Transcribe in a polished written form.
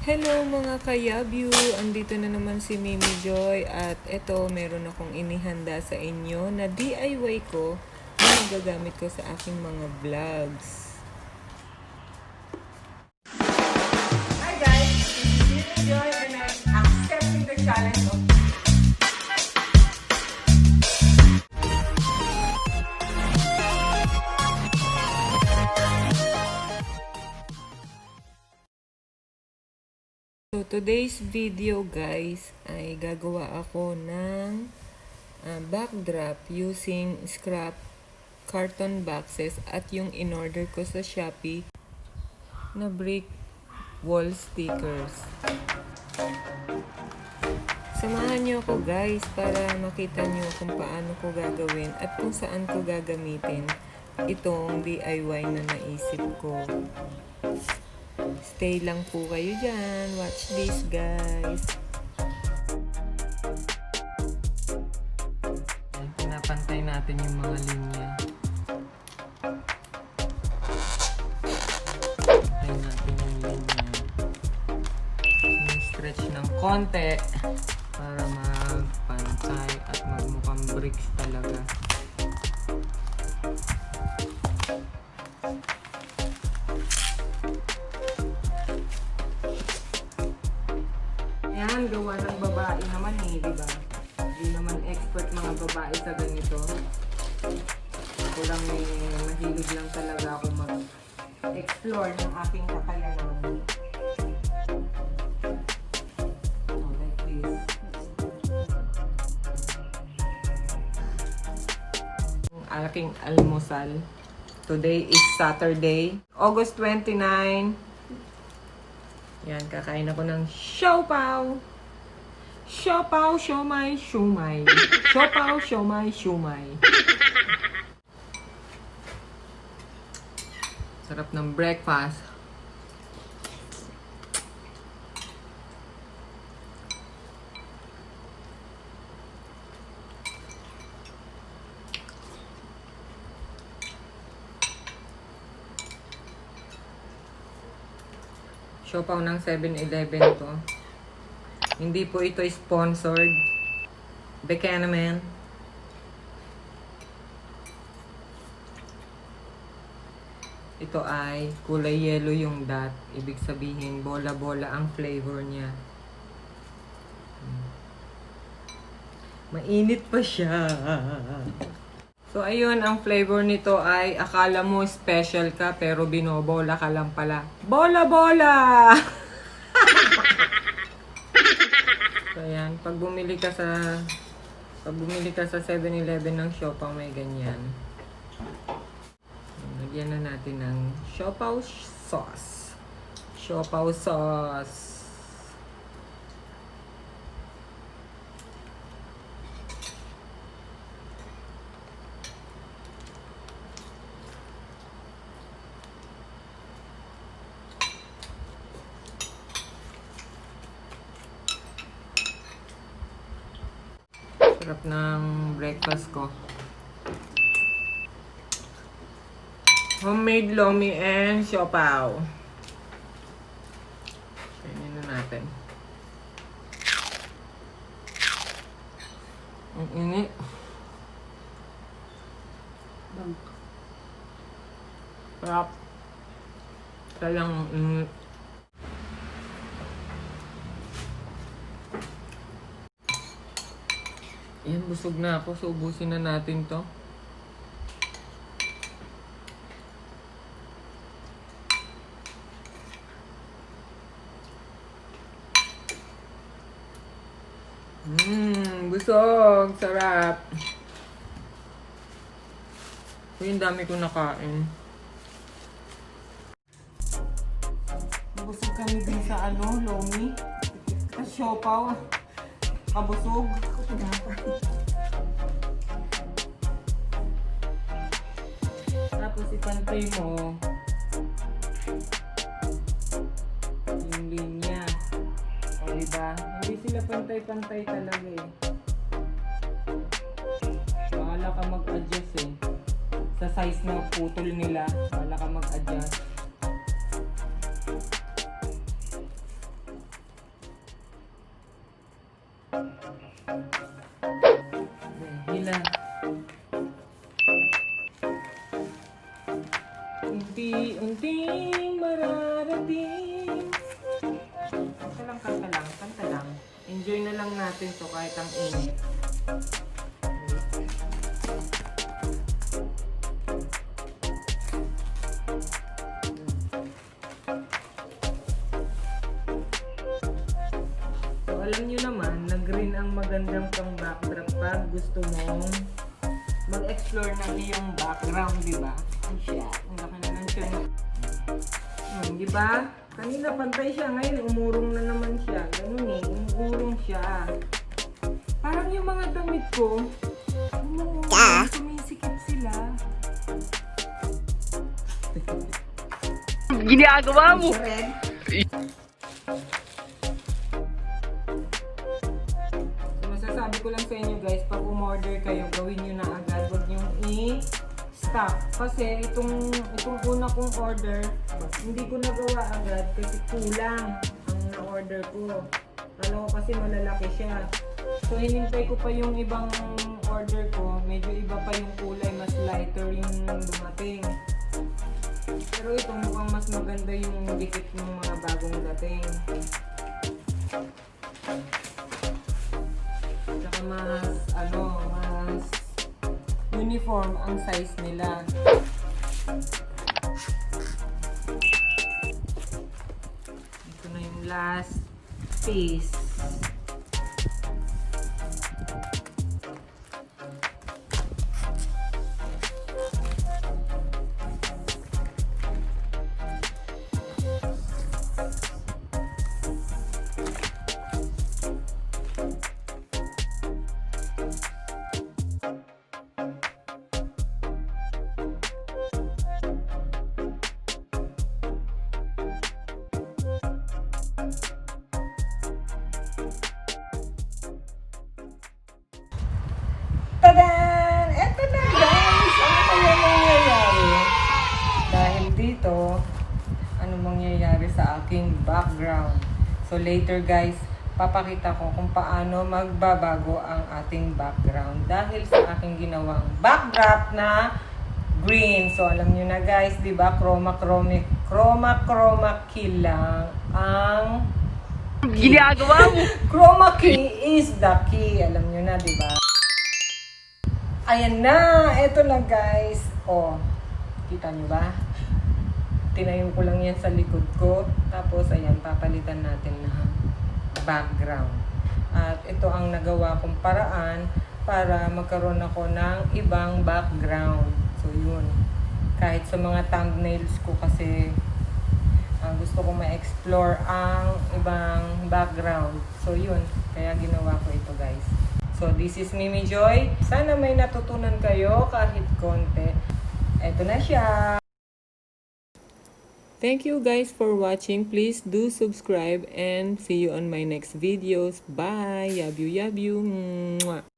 Hello mga kayabyu! Andito na naman si Mimi Joy at eto meron akong inihanda sa inyo na DIY ko na magagamit ko sa aking mga vlogs. Hi guys, this is Mimi Joy and I'm accepting the challenge of So today's video guys ay gagawa ako ng backdrop using scrap carton boxes at yung in-order ko sa Shopee na brick wall stickers. Samahan niyo ako guys para makita niyo kung paano ko gagawin at kung saan ko gagamitin itong DIY na naisip ko. Stay lang po kayo dyan. Watch this guys. Pinapantay natin yung mga linya. Pantay natin yung linya. Stretch ng konti para magpantay at magmukhang bricks talaga. Yan, gawa ng babae naman eh, di ba? Hindi naman expert mga babae sa ganito. Ako lang eh, mahilig lang talaga ako mag-explore ng aking kakayanan. Oh, like this. Ang aking almusal. Today is Saturday, August 29. Yan, kakain ako ng siopaw. Siopaw, siomay, siomay. Siopaw, siomay, siomay. Sarap ng breakfast. Siopaw ng 7-Eleven to. Hindi po ito sponsored. Beka naman. Ito ay kulay yellow yung dot. Ibig sabihin, bola-bola ang flavor niya. Mainit pa siya. So, ayun, ang flavor nito ay akala mo special ka pero binobola ka lang pala. Bola-bola! So, ayan, pag bumili ka sa 7-Eleven ng siopaw, may ganyan. Lagyan na natin ng siopaw sauce. Siopaw sauce. Sarap ng breakfast ko. Homemade lomi and siopaw. Kainin na natin. Ang init. Sarap. Talang init. Yan, busog na ako. So, ubusin na natin to. Busog. Sarap. So, yung dami ko nakain. Busog kami din sa lomi. At siopaw. Kabusog. Tapos ipantay mo yung linya. O diba? Hindi sila pantay-pantay talaga eh. Bahala ka mag-adjust eh. Sa size ng putol nila, bahala ka mag-adjust. unti-unting mararating. Kanta lang. Enjoy na lang natin to kahit ang init. So, alam nyo naman, na green ang magandang pang backdrop pag gusto mong mag-explore ng iyong background, di ba? Ay siya, ang laki na ng siya. Di ba? Kanina pantay siya, ngayon umurong na naman siya. Ganun eh, umurong siya. Parang yung mga damit ko, umurong, sumisikip sila. Ginagawa mo! So, masasabi ko lang sa inyo guys, pag umorder kayo, gawin nyo na agad. Huwag nyo i-stock. Kasi itong una kong order, hindi ko nagawa agad kasi kulang ang na-order ko. Kala ko kasi malalaki siya. So, hinintay ko pa yung ibang order ko. Medyo iba pa yung kulay, mas lighter yung dumating. Pero ito mukhang mas maganda yung dikit ng mga bagong dating. Tsaka mas uniform ang size nila. Ito na yung last piece. Tadan! Eto na guys! Ano kaya mangyayari? Dahil dito, ano mangyayari sa aking background? So later guys, papakita ko kung paano magbabago ang ating background dahil sa aking ginawang backdrop na green. So alam nyo na guys, di ba? Chroma key lang ang Ginagawa mo! chroma key is the key. Alam nyo na, di ba? Ayan na! Eto na guys. Oh, kita nyo ba? Tinayo ko lang yan sa likod ko. Tapos ayan, papalitan natin ng background. At ito ang nagawa kong paraan para magkaroon ako ng ibang background. So yun. Kahit sa mga thumbnails ko kasi gusto ko ma-explore ang ibang background. So yun, kaya ginawa ko ito guys. So this is Mimi Joy. Sana may natutunan kayo kahit konti. Ito na siya. Thank you guys for watching. Please do subscribe and see you on my next videos. Bye! Yab you, yab you. Mwah.